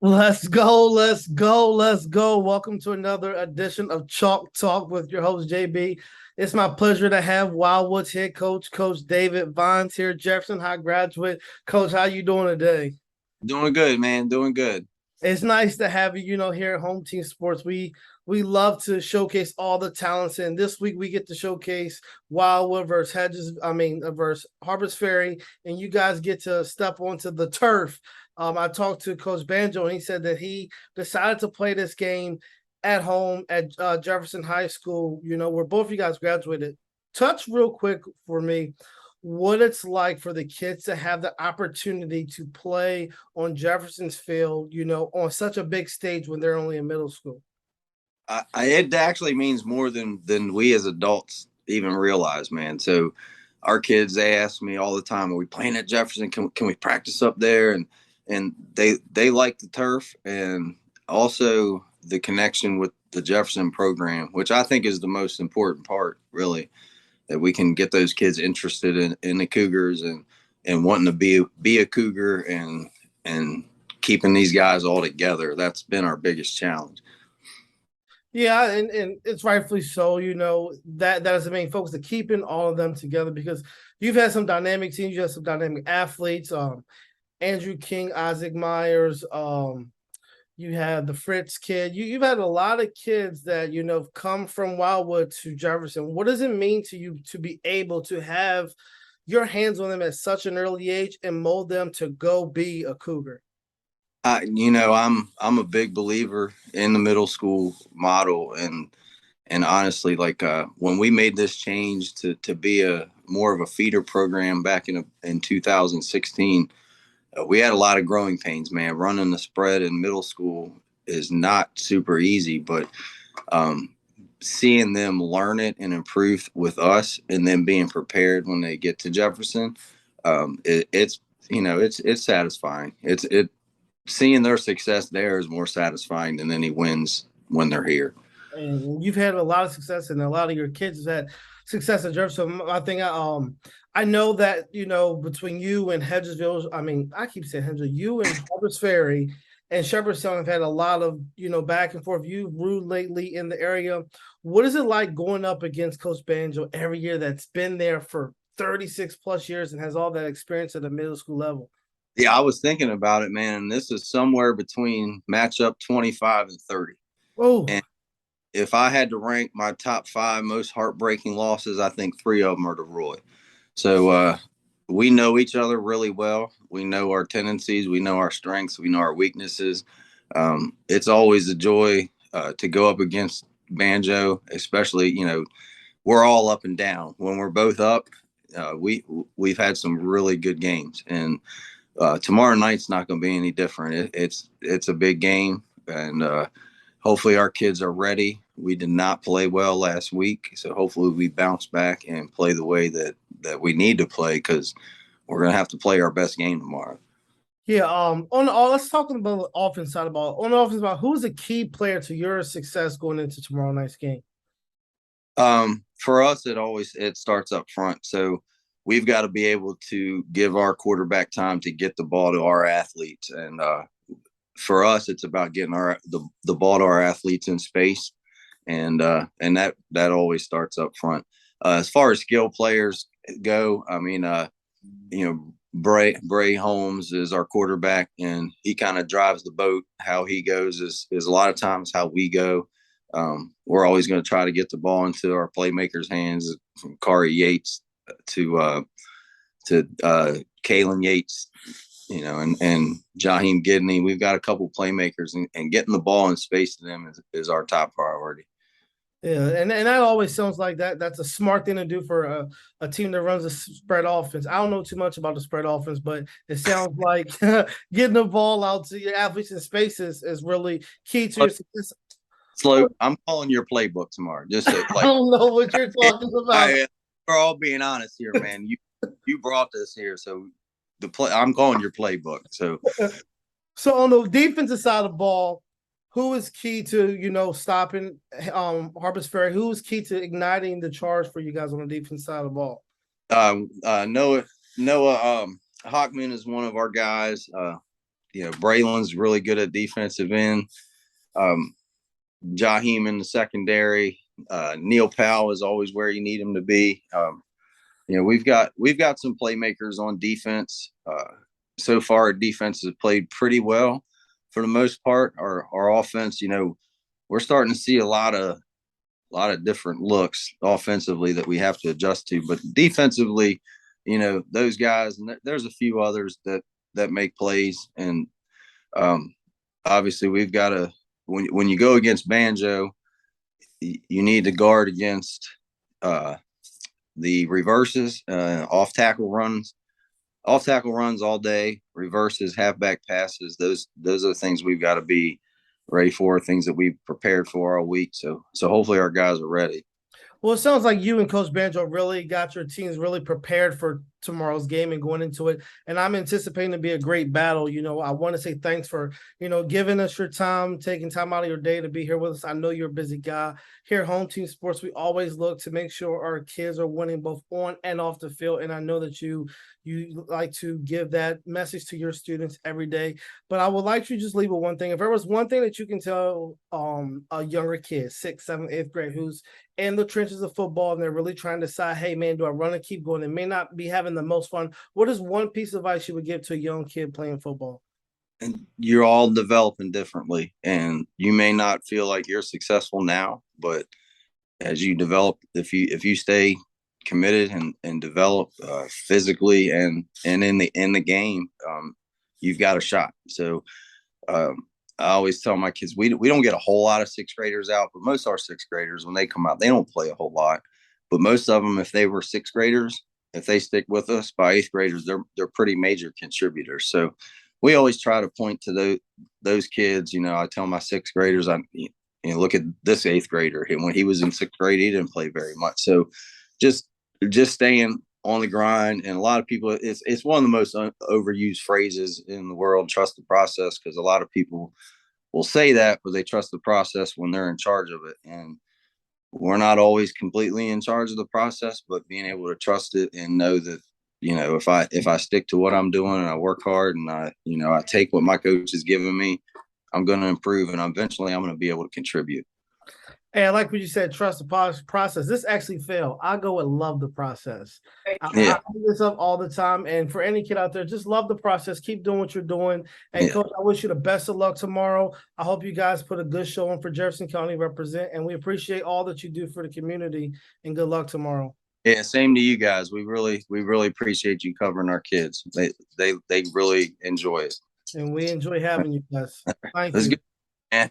Let's go, let's go, let's go. Welcome to another edition of Chalk Talk with your host, JB. It's my pleasure to have Wildwood's head coach, Coach David Viands here, Jefferson High graduate. Coach, how you doing today? Doing good, man. Doing good. It's nice to have you, here at Home Team Sports. We love to showcase all the talents, and this week we get to showcase Wildwood versus versus Harper's Ferry, and you guys get to step onto the turf. I talked to Coach Banjo, and he said that he decided to play this game at home at Jefferson High School. Where both of you guys graduated. Touch real quick for me what it's like for the kids to have the opportunity to play on Jefferson's Field, on such a big stage when they're only in middle school. It actually means more than we as adults even realize, man. So our kids, they ask me all the time, "Are we playing at Jefferson? Can we practice up there?" And they like the turf and also the connection with the Jefferson program, which I think is the most important part, really, that we can get those kids interested in the Cougars and wanting to be a Cougar and keeping these guys all together. That's been our biggest challenge. Yeah, and it's rightfully so. That is the main focus of keeping all of them together because you've had some dynamic teams, you have some dynamic athletes. Andrew King, Isaac Myers. You have the Fritz kid. You've had a lot of kids that come from Wildwood to Jefferson. What does it mean to you to be able to have your hands on them at such an early age and mold them to go be a Cougar? I'm a big believer in the middle school model, and honestly, like when we made this change to be a more of a feeder program back in 2016, we had a lot of growing pains, man. Running the spread in middle school is not super easy, but um, seeing them learn it and improve with us, and then being prepared when they get to Jefferson, it's satisfying. It seeing their success there is more satisfying than any wins when they're here. And you've had a lot of success, and a lot of your kids have had success at Jefferson. I think I know that between you and Hedgesville, I keep saying Hedgesville, you and Harper's Ferry and Shepherdstown have had a lot of back and forth. You've ruled lately in the area. What is it like going up against Coach Banjo every year that's been there for 36 plus years and has all that experience at the middle school level? Yeah, I was thinking about it, man. This is somewhere between matchup 25 and 30. Oh, And if I had to rank my top five most heartbreaking losses, I think three of them are to Roy. So we know each other really well. We know our tendencies, we know our strengths, we know our weaknesses. It's always a joy to go up against Banjo, especially we're all up and down. When we're both up, we've had some really good games, and tomorrow night's not going to be any different. It's a big game, and hopefully our kids are ready. We did not play well last week, so hopefully we bounce back and play the way that we need to play because we're going to have to play our best game tomorrow. yeah. On all, let's talk about the offense side of the ball. On the offense side, who's a key player to your success going into tomorrow night's game? For us, it starts up front. So we've got to be able to give our quarterback time to get the ball to our athletes, and for us, it's about getting the ball to our athletes in space, and that always starts up front. As far as skill players go, Bray Holmes is our quarterback, and he kind of drives the boat. How he goes is a lot of times how we go. We're always going to try to get the ball into our playmakers' hands, from Kari Yates to Kalen Yates, and Jaheim Gidney. We've got a couple playmakers, and getting the ball in space to them is our top priority. Yeah, and that always sounds like that's a smart thing to do for a team that runs a spread offense. I don't know too much about the spread offense, but it sounds like getting the ball out to your athletes in spaces is really key to your success. Slope, I'm calling your playbook tomorrow. Just so, I don't know what you're talking about. we're all being honest here, man. You brought this here, so I'm calling your playbook. So So on the defensive side of the ball, who is key to stopping Harper's Ferry? Who is key to igniting the charge for you guys on the defense side of the ball? Noah Hockman is one of our guys. Braylon's really good at defensive end. Jaheim in the secondary. Neil Powell is always where you need him to be. We've got some playmakers on defense. So far, our defense has played pretty well for the most part. Our offense, we're starting to see a lot of different looks offensively that we have to adjust to. But defensively, those guys, and there's a few others that make plays. And obviously, we've got to when you go against Banjo, you need to guard against the reverses, off tackle runs all day, reverses, halfback passes. Those are the things we've got to be ready for, things that we've prepared for all week. So hopefully our guys are ready. Well, it sounds like you and Coach Banjo really got your teams really prepared for tomorrow's game and going into it. And I'm anticipating to be a great battle. I want to say thanks for, giving us your time, taking time out of your day to be here with us. I know you're a busy guy. Here at Home Team Sports, we always look to make sure our kids are winning both on and off the field. And I know that you like to give that message to your students every day. But I would like you to just leave with one thing. If there was one thing that you can tell a younger kid, 6th, 7th, 8th grade, who's in the trenches of football and they're really trying to decide, hey man, do I run and keep going? They may not be having the most fun. What is one piece of advice you would give to a young kid playing football? And you're all developing differently, and you may not feel like you're successful now, but as you develop, if you stay committed and develop physically and in the game, you've got a shot. So I always tell my kids, we don't get a whole lot of 6th graders out, but most of our 6th graders, when they come out, they don't play a whole lot. But most of them, if they were 6th graders, if they stick with us by 8th graders, they're pretty major contributors. So we always try to point to those kids. I tell my 6th graders, look at this 8th grader. And when he was in 6th grade, he didn't play very much. So just staying on the grind. And a lot of people, it's one of the most overused phrases in the world, trust the process, because a lot of people will say that, but they trust the process when they're in charge of it. And we're not always completely in charge of the process, but being able to trust it and know that, if I stick to what I'm doing and I work hard and I take what my coach has given me, I'm going to improve, and eventually I'm going to be able to contribute. Hey, I like what you said, trust the process. This actually failed. I go and love the process. I do this up all the time. And for any kid out there, just love the process. Keep doing what you're doing. And Coach, I wish you the best of luck tomorrow. I hope you guys put a good show on for Jefferson County represent. And we appreciate all that you do for the community. And good luck tomorrow. Yeah, same to you guys. We really appreciate you covering our kids. They really enjoy it. And we enjoy having you guys. Thank you. Good, man.